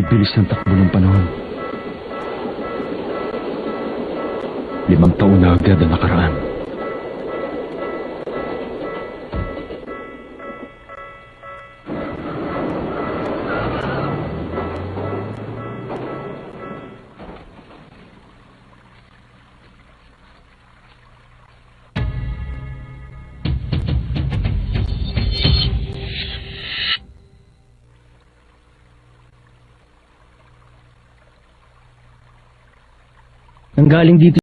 bibilis ng takbo ng panahon. 5 taon na agad ang nakaraan. Nanggaling dito